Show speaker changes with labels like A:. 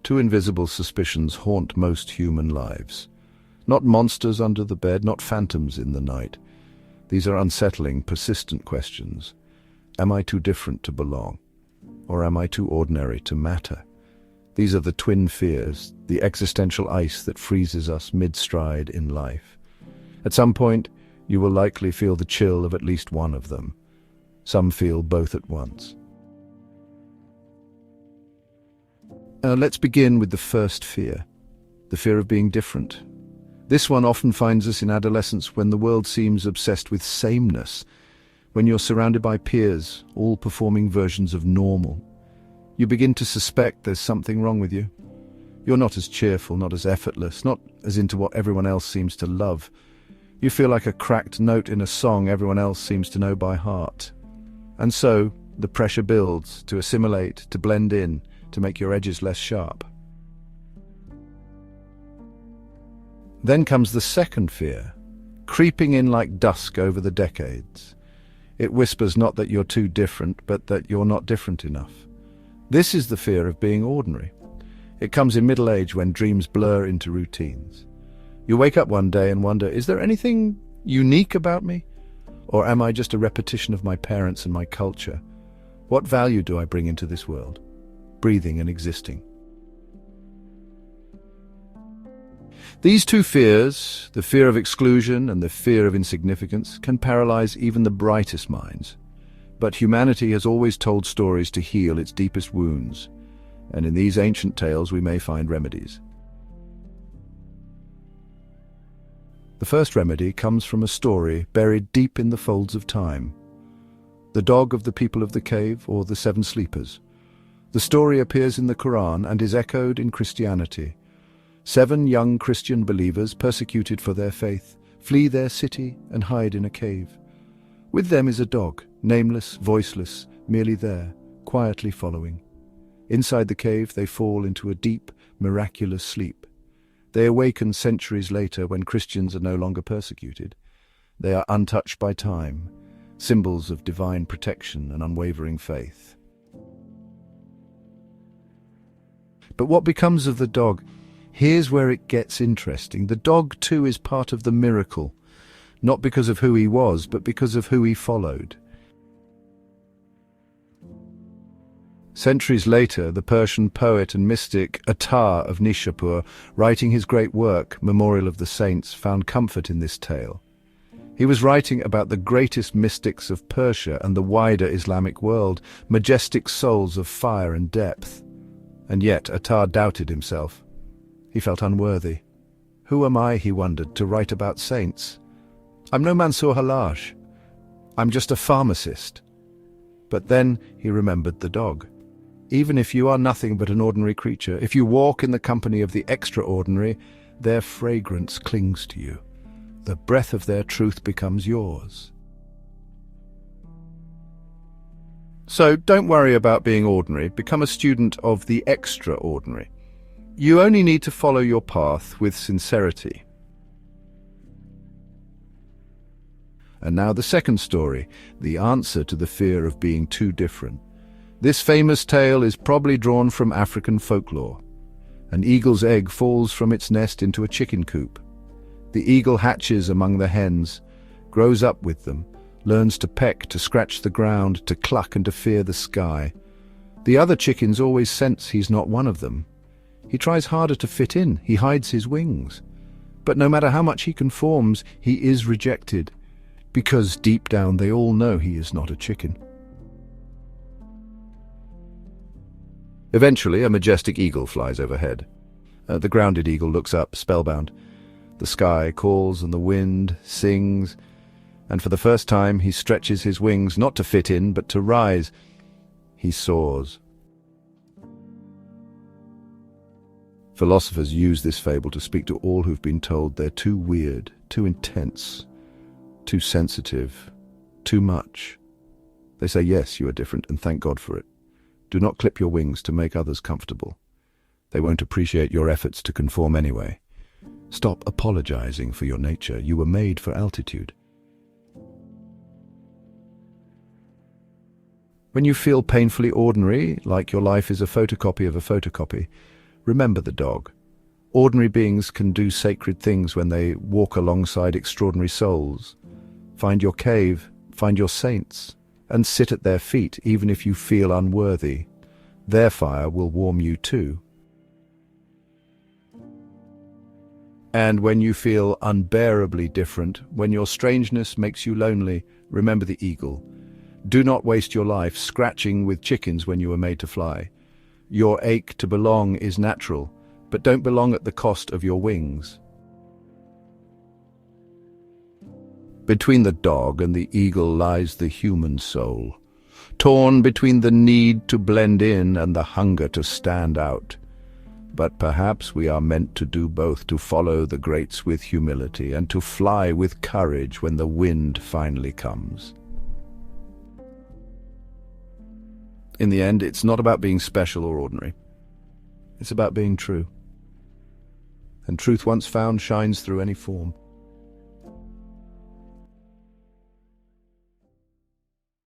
A: Two invisible suspicions haunt most human lives. Not monsters under the bed, not phantoms in the night. These are unsettling, persistent questions. Am I too different to belong? Or am I too ordinary to matter? These are the twin fears, the existential ice that freezes us mid-stride in life. At some point, you will likely feel the chill of at least one of them. Some feel both at once. Let's begin with the first fear, the fear of being different. This one often finds us in adolescence when the world seems obsessed with sameness, when you're surrounded by peers, all performing versions of normal. You begin to suspect there's something wrong with you. You're not as cheerful, not as effortless, not as into what everyone else seems to love. You feel like a cracked note in a song everyone else seems to know by heart. And so, the pressure builds to assimilate, to blend in, to make your edges less sharp. Then comes the second fear, creeping in like dusk over the decades. It whispers not that you're too different, but that you're not different enough. This is the fear of being ordinary. It comes in middle age when dreams blur into routines. You wake up one day and wonder, is there anything unique about me? Or am I just a repetition of my parents and my culture? What value do I bring into this world, breathing and existing? These two fears, the fear of exclusion and the fear of insignificance, can paralyze even the brightest minds. But humanity has always told stories to heal its deepest wounds, and in these ancient tales we may find remedies. The first remedy comes from a story buried deep in the folds of time. The dog of the people of the cave, or the seven sleepers. The story appears in the Quran and is echoed in Christianity. 7 young Christian believers, persecuted for their faith, flee their city and hide in a cave. With them is a dog, nameless, voiceless, merely there, quietly following. Inside the cave they fall into a deep, miraculous sleep. They awaken centuries later when Christians are no longer persecuted. They are untouched by time, symbols of divine protection and unwavering faith. But what becomes of the dog? Here's where it gets interesting. The dog too is part of the miracle, not because of who he was, but because of who he followed. Centuries later, the Persian poet and mystic Attar of Nishapur, writing his great work, Memorial of the Saints, found comfort in this tale. He was writing about the greatest mystics of Persia and the wider Islamic world, majestic souls of fire and depth. And yet Attar doubted himself. He felt unworthy. Who am I, he wondered, to write about saints? I'm no Mansour Halaj. I'm just a pharmacist. But then he remembered the dog. Even if you are nothing but an ordinary creature, if you walk in the company of the extraordinary, their fragrance clings to you. The breath of their truth becomes yours. So don't worry about being ordinary. Become a student of the extraordinary. You only need to follow your path with sincerity. And now the second story, the answer to the fear of being too different. This famous tale is probably drawn from African folklore. An eagle's egg falls from its nest into a chicken coop. The eagle hatches among the hens, grows up with them, learns to peck, to scratch the ground, to cluck and to fear the sky. The other chickens always sense he's not one of them. He tries harder to fit in, he hides his wings. But no matter how much he conforms, he is rejected, because deep down they all know he is not a chicken. Eventually, a majestic eagle flies overhead. The grounded eagle looks up, spellbound. The sky calls and the wind sings, and for the first time he stretches his wings not to fit in, but to rise. He soars. Philosophers use this fable to speak to all who've been told they're too weird, too intense, too sensitive, too much. They say, yes, you are different, and thank God for it. Do not clip your wings to make others comfortable. They won't appreciate your efforts to conform anyway. Stop apologizing for your nature. You were made for altitude. When you feel painfully ordinary, like your life is a photocopy of a photocopy, Remember the dog. Ordinary beings can do sacred things when they walk alongside extraordinary souls. Find your cave, find your saints, and sit at their feet even if you feel unworthy. Their fire will warm you too. And when you feel unbearably different, when your strangeness makes you lonely, remember the eagle. Do not waste your life scratching with chickens when you were made to fly. Your ache to belong is natural, but don't belong at the cost of your wings. Between the dog and the eagle lies the human soul, torn between the need to blend in and the hunger to stand out. But perhaps we are meant to do both, to follow the greats with humility and to fly with courage when the wind finally comes. In the end, it's not about being special or ordinary. It's about being true. And truth once found shines through any form.